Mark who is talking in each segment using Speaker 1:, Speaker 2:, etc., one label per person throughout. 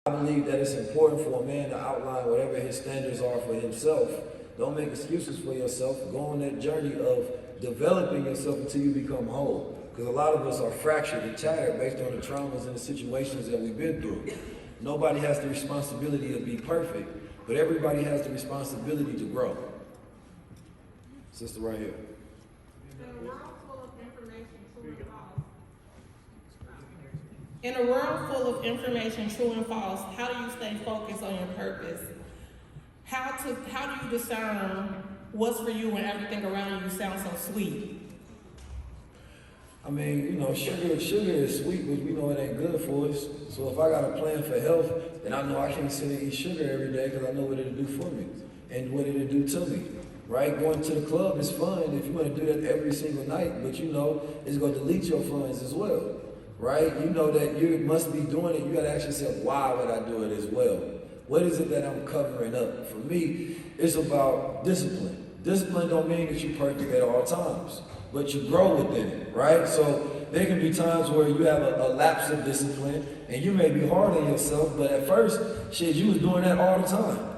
Speaker 1: I believe that it's important for a man to outline whatever his standards are for himself. Don't make excuses for yourself. Go on that journey of developing yourself until you become whole. Because a lot of us are fractured and tattered based on the traumas and the situations that we've been through. Nobody has the responsibility to be perfect, but everybody has the responsibility to grow. Sister right here.
Speaker 2: In a world full of information, true and false, how do you stay focused on your purpose? How do you discern what's for you when everything around you sounds so sweet?
Speaker 1: I mean, you know, sugar is sweet, but we know it ain't good for us. So if I got a plan for health, then I know I can't sit and eat sugar every day because I know what it'll do for me and what it'll do to me. Right? Going to the club is fun if you want to do that every single night, but you know it's going to delete your funds as well. Right? You know that you must be doing it. You got to ask yourself, why would I do it as well? What is it that I'm covering up? For me, it's about discipline. Discipline don't mean that you're perfect at all times, but you grow within it, right? So there can be times where you have a lapse of discipline and you may be hard on yourself, but at first, shit, you was doing that all the time,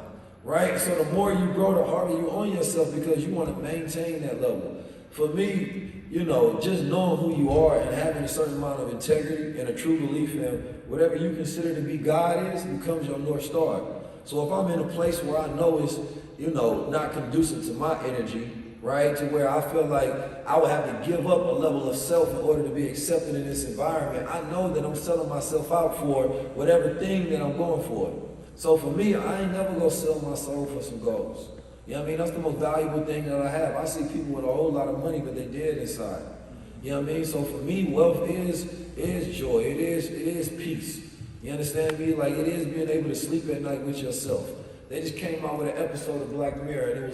Speaker 1: right? So the more you grow, the harder you on yourself because you want to maintain that level. For me, you know, just knowing who you are and having a certain amount of integrity and a true belief in whatever you consider to be God is becomes your North Star. So if I'm in a place where I know it's, you know, not conducive to my energy, right, to where I feel like I would have to give up a level of self in order to be accepted in this environment, I know that I'm selling myself out for whatever thing that I'm going for. So for me, I ain't never gonna sell my soul for some goals. You know what I mean? That's the most valuable thing that I have. I see people with a whole lot of money, but they dead inside. You know what I mean? So for me, wealth is joy. It is peace. You understand me? Like it is being able to sleep at night with yourself. They just came out with an episode of Black Mirror, and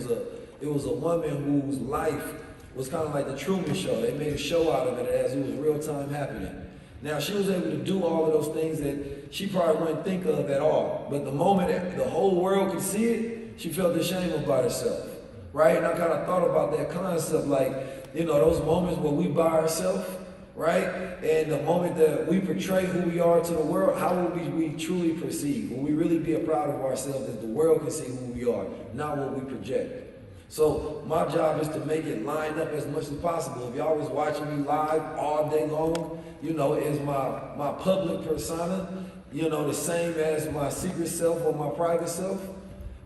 Speaker 1: it was a woman whose life was kind of like the Truman Show. They made a show out of it as it was real time happening. Now she was able to do all of those things that she probably wouldn't think of at all. But the moment that the whole world could see it, she felt ashamed about herself, right? And I kind of thought about that concept, like, you know, those moments where we by ourselves, right? And the moment that we portray who we are to the world, how will we truly perceive? Will we really be proud of ourselves that the world can see who we are, not what we project? So my job is to make it line up as much as possible. If y'all was watching me live all day long, you know, is my public persona, you know, the same as my secret self or my private self?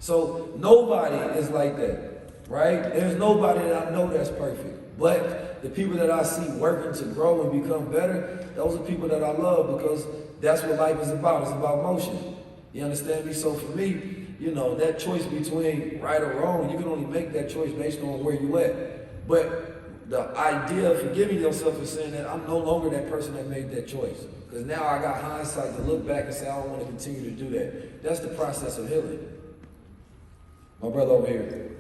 Speaker 1: So nobody is like that, right? There's nobody that I know that's perfect. But the people that I see working to grow and become better, those are people that I love because that's what life is about. It's about motion. You understand me? So for me, you know, that choice between right or wrong, you can only make that choice based on where you at. But the idea of forgiving yourself is saying that I'm no longer that person that made that choice. Because now I got hindsight to look back and say, I don't want to continue to do that. That's the process of healing. My brother over here.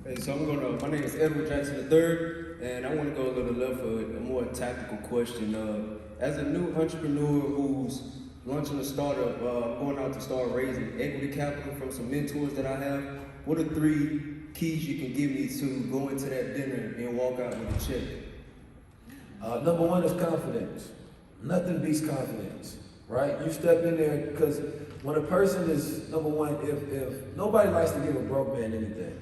Speaker 3: Hey, so my name is Edward Jackson III, and I want to go a little left for a more tactical question. As a new entrepreneur who's launching a startup, going out to start raising equity capital from some mentors that I have, what are 3 keys you can give me to go into that dinner and walk out with a check?
Speaker 1: Number 1 is confidence. Nothing beats confidence, right? You step in there because when a person is, number 1, if nobody likes to give a broke man anything,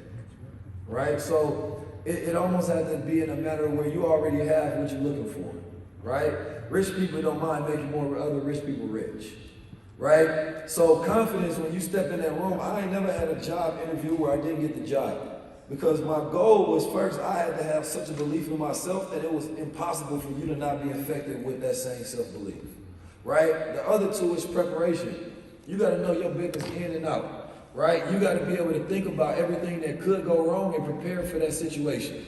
Speaker 1: right? So it almost has to be in a matter where you already have what you're looking for, right? Rich people don't mind making more other rich people rich, right? So confidence, when you step in that room, I ain't never had a job interview where I didn't get the job. Because my goal was first, I had to have such a belief in myself that it was impossible for you to not be affected with that same self-belief, right? The other 2 is preparation. You got to know your business in and out, right? You got to be able to think about everything that could go wrong and prepare for that situation,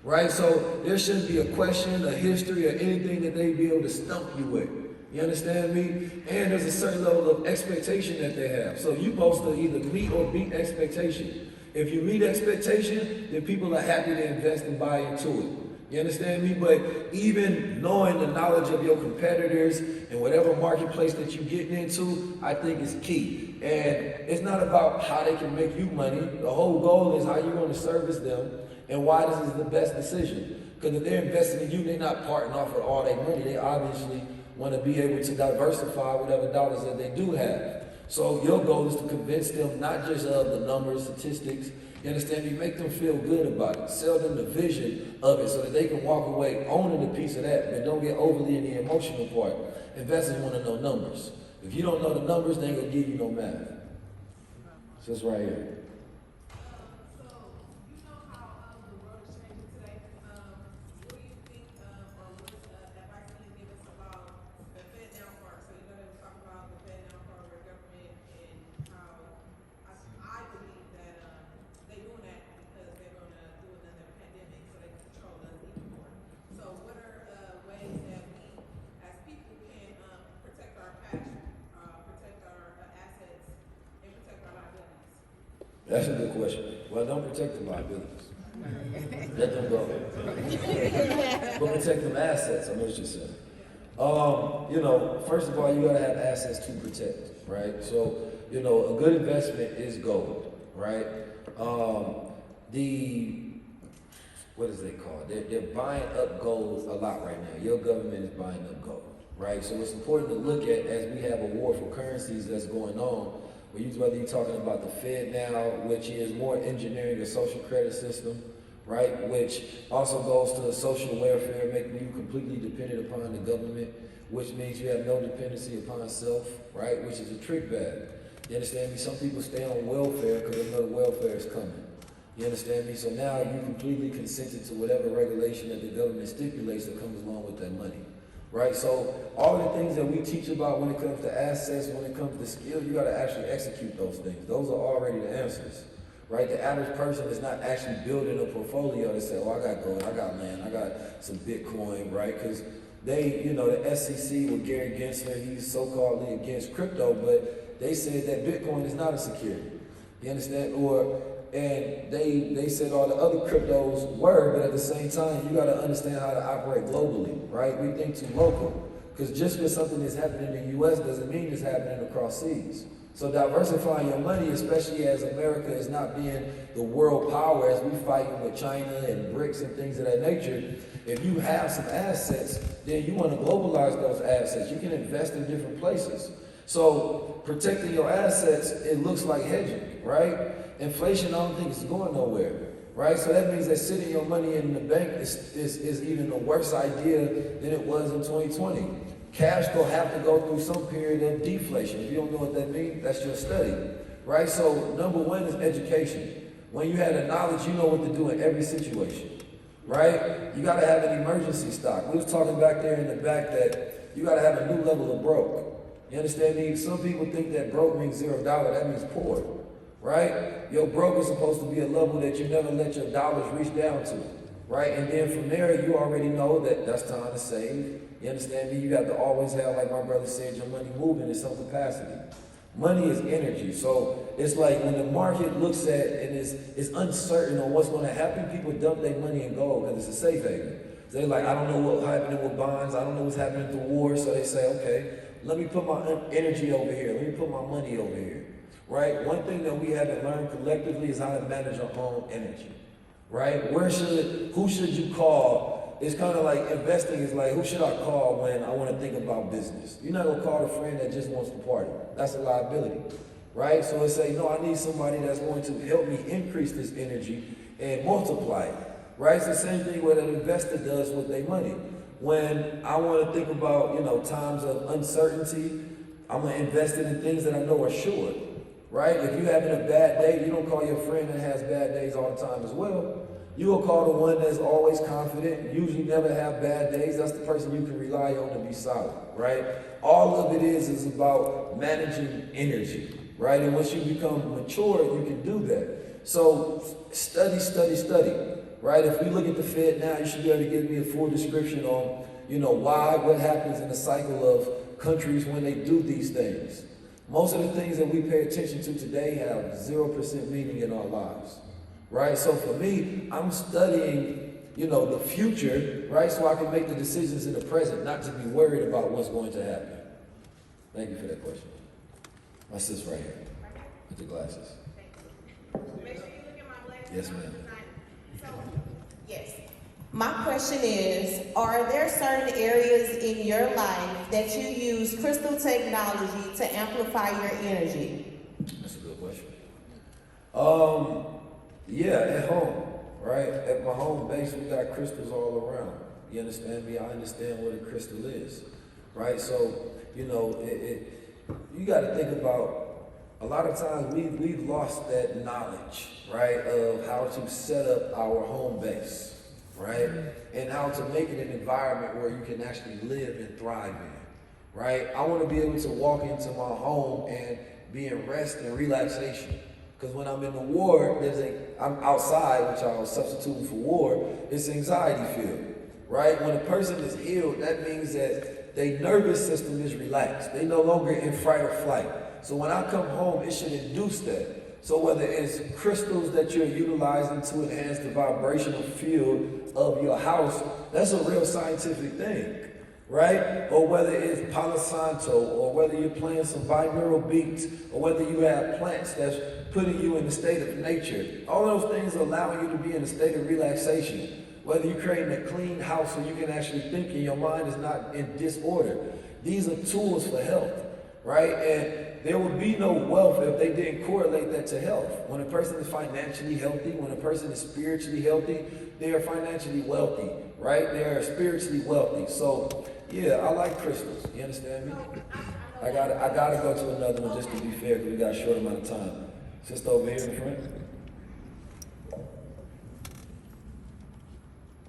Speaker 1: right? So there shouldn't be a question, a history, or anything that they'd be able to stump you with. You understand me? And there's a certain level of expectation that they have. So you're supposed to either meet or beat expectation. If you meet expectation, then people are happy to invest and buy into it. You understand me? But even knowing the knowledge of your competitors and whatever marketplace that you're getting into, I think is key. And it's not about how they can make you money. The whole goal is how you're going to service them and why this is the best decision. Because if they're investing in you, they're not parting off with all their money. They obviously want to be able to diversify whatever dollars that they do have. So your goal is to convince them not just of the numbers, statistics, you understand me? Make them feel good about it. Sell them the vision of it so that they can walk away owning a piece of that, but don't get overly in the emotional part. Investors want to know numbers. If you don't know the numbers, they ain't gonna give you no math. So it's right here. That's a good question. Well, don't protect the liabilities. Let them go. But protect them assets, I know what you're saying. You know, first of all, you gotta have assets to protect, right? So, you know, a good investment is gold, right? What is they called? They're buying up gold a lot right now. Your government is buying up gold, right? So it's important to look at, as we have a war for currencies that's going on, whether you're talking about the Fed now, which is more engineering a social credit system, right? Which also goes to the social welfare, making you completely dependent upon the government, which means you have no dependency upon self, right? Which is a trick bag. You understand me? Some people stay on welfare because they know the welfare is coming. You understand me? So now you completely consented to whatever regulation that the government stipulates that comes along with that money. Right? So all the things that we teach about when it comes to assets, when it comes to skills, you got to actually execute those things. Those are already the answers. Right? The average person is not actually building a portfolio to say, oh, I got gold, I got land, I got some Bitcoin, right? Because they, you know, the SEC with Gary Gensler, he's so-calledly against crypto, but they said that Bitcoin is not a security. You understand? And they said all the other cryptos were, but at the same time, you got to understand how to operate globally, right? We think too local. Because just because something is happening in the U.S. doesn't mean it's happening across seas. So diversifying your money, especially as America is not being the world power as we fighting with China and BRICS and things of that nature, if you have some assets, then you want to globalize those assets. You can invest in different places. So protecting your assets, it looks like hedging, right? Inflation, I don't think it's going nowhere, right? So that means that sitting your money in the bank is even a worse idea than it was in 2020. Cash will have to go through some period of deflation. If you don't know what that means, that's your study, right? So number one is education. When you have the knowledge, you know what to do in every situation, right? You gotta have an emergency stock. We was talking back there in the back that you gotta have a new level of broke. You understand me? Some people think that broke means $0, that means poor, right? Your broke is supposed to be a level that you never let your dollars reach down to, right? And then from there, you already know that that's time to save. You understand me? You got to always have, like my brother said, your money moving in some capacity. Money is energy. So it's like when the market looks at and is uncertain on what's going to happen, people dump their money in gold because it's a safe haven. They're like, I don't know what's happening with bonds. I don't know what's happening through war. So they say, okay, let me put my energy over here. Let me put my money over here. Right? One thing that we haven't learned collectively is how to manage our own energy. Right? Who should you call? It's kind of like investing is like, who should I call when I want to think about business? You're not going to call a friend that just wants to party. That's a liability. Right? So it's say, no, I need somebody that's going to help me increase this energy and multiply it. Right? It's the same thing what an investor does with their money. When I want to think about, times of uncertainty, I'm going to invest it in things that I know are sure. Right? If you're having a bad day, you don't call your friend that has bad days all the time as well. You will call the one that's always confident, usually never have bad days. That's the person you can rely on to be solid, right? All of it is about managing energy, right? And once you become mature, you can do that. So study, right? If we look at the Fed now, you should be able to give me a full description on, what happens in the cycle of countries when they do these things. Most of the things that we pay attention to today have 0% meaning in our lives. Right? So for me, I'm studying, the future, right? So I can make the decisions in the present, not to be worried about what's going to happen. Thank you for that question. My sis right here with the glasses.
Speaker 4: Make sure you look at my glasses.
Speaker 1: Yes, ma'am.
Speaker 4: So, yes. My question is, are there certain areas in your life that you use crystal technology to amplify your energy?
Speaker 1: That's a good question. Yeah, at home, right? At my home base, we got crystals all around. You understand me? I understand what a crystal is, right? So, you know, you got to think about, a lot of times we've lost that knowledge, right, of how to set up our home base, right? And how to make it an environment where you can actually live and thrive in, right? I want to be able to walk into my home and be in rest and relaxation. Because when I'm in the ward, I'm outside, which I was substituting for war, it's anxiety filled, right? When a person is healed, that means that their nervous system is relaxed. They no longer in fight or flight. So when I come home, it should induce that. So whether it's crystals that you're utilizing to enhance the vibrational field of your house, that's a real scientific thing, right? Or whether it's Palo Santo, or whether you're playing some binaural beats, or whether you have plants that's putting you in a state of nature. All those things are allowing you to be in a state of relaxation. Whether you're creating a clean house so you can actually think and your mind is not in disorder. These are tools for health, right? And there would be no wealth if they didn't correlate that to health. When a person is financially healthy, when a person is spiritually healthy, they are financially wealthy, right? They are spiritually wealthy. So, yeah, I like crystals. You understand me? I gotta go to another one just to be fair, because we got a short amount of time. Sister over here in front.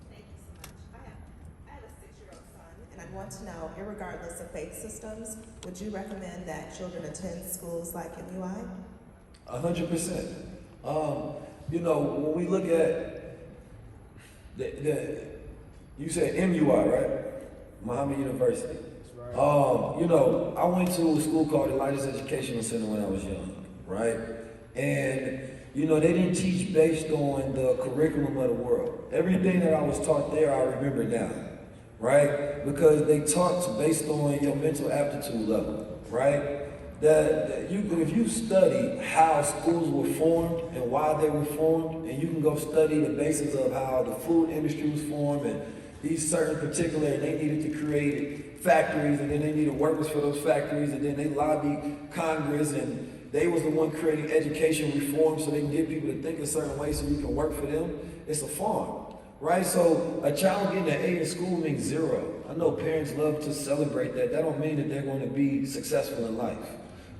Speaker 4: Thank you so much. I have a 6-year-old son, and I want to know, irregardless of faith systems, would you recommend that children attend schools like MUI?
Speaker 1: 100%. You know, when we look at you said MUI, right? Muhammad University.
Speaker 3: That's right.
Speaker 1: You know, I went to a school called the Lightest Educational Center when I was young, right? And, you know, they didn't teach based on the curriculum of the world. Everything that I was taught there, I remember now, right? Because they taught based on your mental aptitude level, right? If you study how schools were formed and why they were formed, and you can go study the basis of how the food industry was formed, and these certain particular, they needed to create factories, and then they needed workers for those factories, and then they lobbied Congress, and they was the one creating education reform so they can get people to think a certain way so you can work for them. It's a farm, right? So a child getting an A in school means 0. I know parents love to celebrate that. That don't mean that they're going to be successful in life,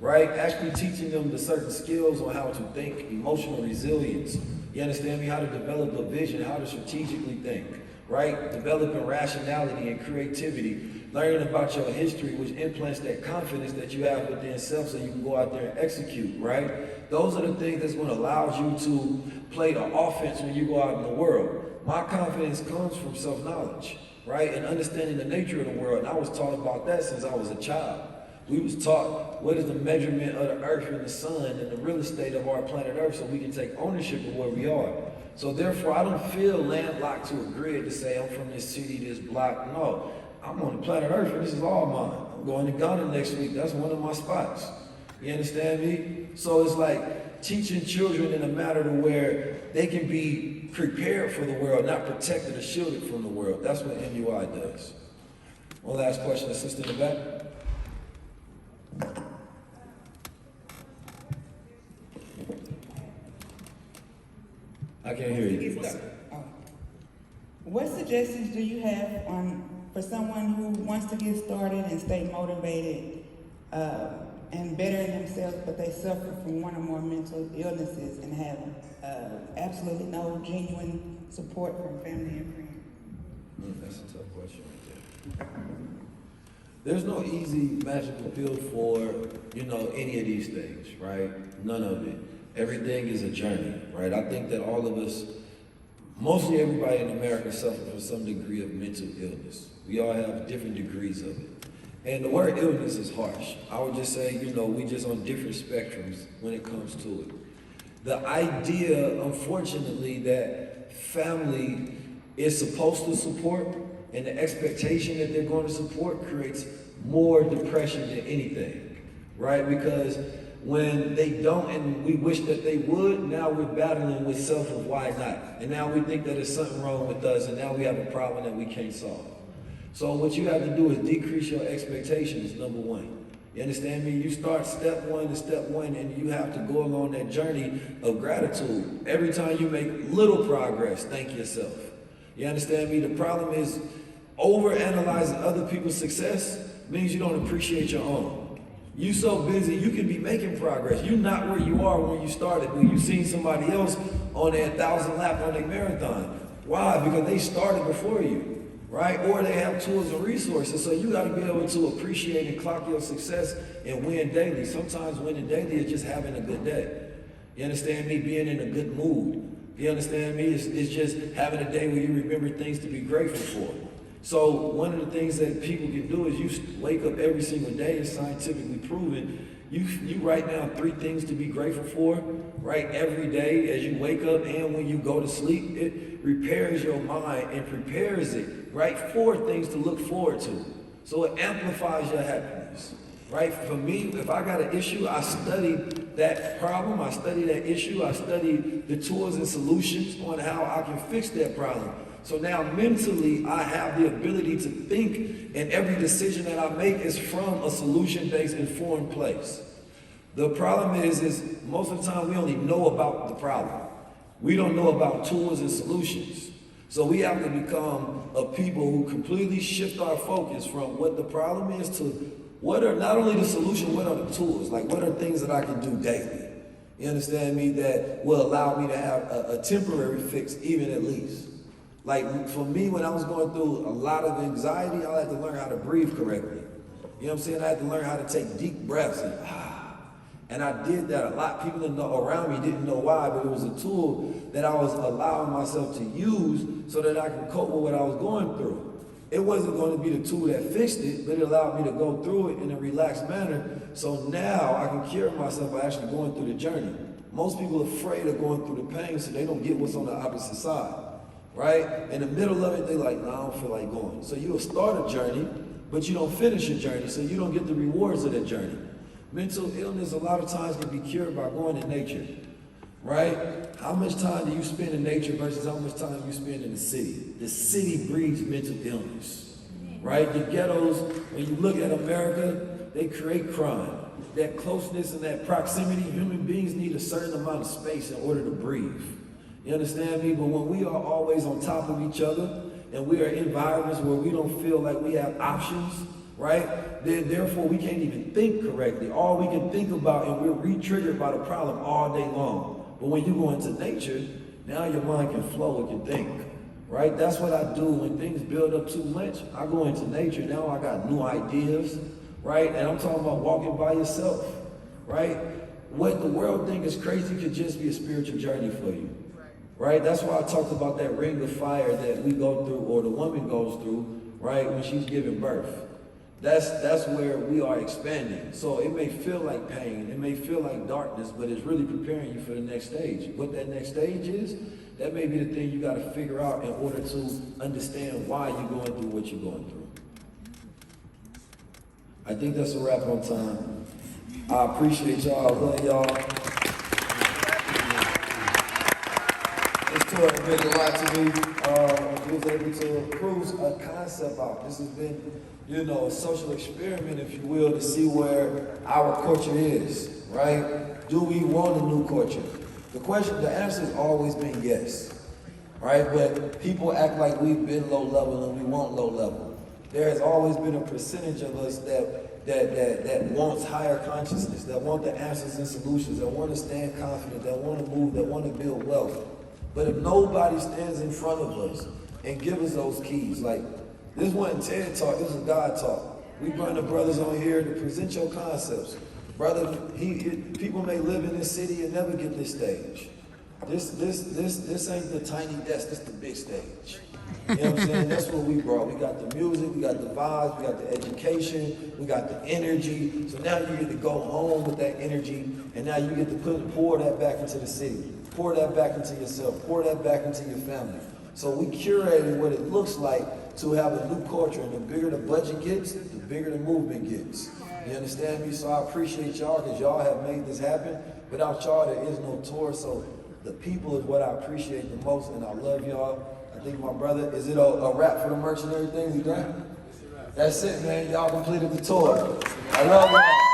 Speaker 1: right? Actually teaching them the certain skills on how to think, emotional resilience. You understand me? How to develop a vision, how to strategically think, right? Developing rationality and creativity. Learning about your history, which implants that confidence that you have within self so you can go out there and execute, right? Those are the things that's going to allow you to play the offense when you go out in the world. My confidence comes from self-knowledge, right? And understanding the nature of the world. And I was taught about that since I was a child. We was taught what is the measurement of the earth and the sun and the real estate of our planet Earth so we can take ownership of where we are. So therefore, I don't feel landlocked to a grid to say I'm from this city, this block. No. I'm on the planet Earth, and this is all mine. I'm going to Ghana next week. That's one of my spots. You understand me? So it's like teaching children in a matter to where they can be prepared for the world, not protected or shielded from the world. That's what MUI does. One last question, the sister in the back. I can't hear you.
Speaker 5: What suggestions do you have for someone who wants to get started and stay motivated and bettering themselves, but they suffer from one or more mental illnesses and have absolutely no genuine support from family and friends?
Speaker 1: That's a tough question right there. There's no easy magical pill for, you know, any of these things, right? None of it. Everything is a journey, right? I think that all of us, mostly everybody in America suffers from some degree of mental illness. We all have different degrees of it. And the word illness is harsh. I would just say, you know, we just on different spectrums when it comes to it. The idea, unfortunately, that family is supposed to support and the expectation that they're going to support creates more depression than anything, right? Because when they don't and we wish that they would, now we're battling with self of why not. And now we think that there's something wrong with us and now we have a problem that we can't solve. So what you have to do is decrease your expectations, number one. You understand me? You start step one and you have to go along that journey of gratitude. Every time you make little progress, thank yourself. You understand me? The problem is overanalyzing other people's success means you don't appreciate your own. You so busy, you can be making progress. You're not where you are when you started. When you seen somebody else on their 1,000 lap on their marathon. Why? Because they started before you. Right? Or they have tools and resources. So you got to be able to appreciate and clock your success and win daily. Sometimes winning daily is just having a good day. You understand me? Being in a good mood. You understand me? It's just having a day where you remember things to be grateful for. So one of the things that people can do is you wake up every single day, it's scientifically proven. You write down 3 things to be grateful for, right? Every day as you wake up and when you go to sleep, it repairs your mind and prepares it, right? 4 things to look forward to. So it amplifies your happiness, right? For me, if I got an issue, I study that problem, I study that issue, I study the tools and solutions on how I can fix that problem. So now mentally, I have the ability to think, and every decision that I make is from a solution-based, informed place. The problem is most of the time we only know about the problem. We don't know about tools and solutions. So we have to become a people who completely shift our focus from what the problem is to what are not only the solution, what are the tools? Like what are things that I can do daily? You understand me? That will allow me to have a temporary fix, even at least. Like for me, when I was going through a lot of anxiety, I had to learn how to breathe correctly. You know what I'm saying? I had to learn how to take deep breaths and I did that a lot. People around me didn't know why, but it was a tool that I was allowing myself to use so that I could cope with what I was going through. It wasn't going to be the tool that fixed it, but it allowed me to go through it in a relaxed manner. So now I can cure myself by actually going through the journey. Most people are afraid of going through the pain so they don't get what's on the opposite side. Right? In the middle of it, they're like, no, I don't feel like going. So you'll start a journey, but you don't finish your journey, so you don't get the rewards of that journey. Mental illness a lot of times can be cured by going to nature. Right? How much time do you spend in nature versus how much time you spend in the city? The city breeds mental illness. Right? The ghettos, when you look at America, they create crime. That closeness and that proximity, human beings need a certain amount of space in order to breathe. You understand me? But when we are always on top of each other and we are in environments where we don't feel like we have options, right? Then therefore we can't even think correctly. All we can think about and we're re-triggered by the problem all day long. But when you go into nature, now your mind can flow, it can think, right? That's what I do when things build up too much. I go into nature, now I got new ideas, right? And I'm talking about walking by yourself, right? What the world thinks is crazy could just be a spiritual journey for you. Right? That's why I talked about that ring of fire that we go through, or the woman goes through, right, when she's giving birth. That's where we are expanding. So it may feel like pain, it may feel like darkness, but it's really preparing you for the next stage. What that next stage is, that may be the thing you got to figure out in order to understand why you're going through what you're going through. I think that's a wrap on time. I appreciate y'all. I love y'all. This tour has meant a lot to me. We was able to cruise a concept out. This has been, a social experiment, if you will, to see where our culture is, right? Do we want a new culture? The answer has always been yes, right? But people act like we've been low level and we want low level. There has always been a percentage of us that wants higher consciousness, that want the answers and solutions, that want to stand confident, that want to move, that want to build wealth. But if nobody stands in front of us and give us those keys, like this wasn't TED Talk, this is God Talk. We bring the brothers on here to present your concepts. Brother, people may live in this city and never get this stage. This ain't the tiny desk, this the big stage. You know what I'm saying? That's what we brought. We got the music, we got the vibes, we got the education, we got the energy. So now you get to go home with that energy, and now you get to pour that back into the city. Pour that back into yourself. Pour that back into your family. So we curated what it looks like to have a new culture. And the bigger the budget gets, the bigger the movement gets. You understand me? So I appreciate y'all because y'all have made this happen. Without y'all, there is no tour. So the people is what I appreciate the most, and I love y'all. I think my brother, is it a wrap for the merch and everything? We done? That's it, man. Y'all completed the tour. I love y'all.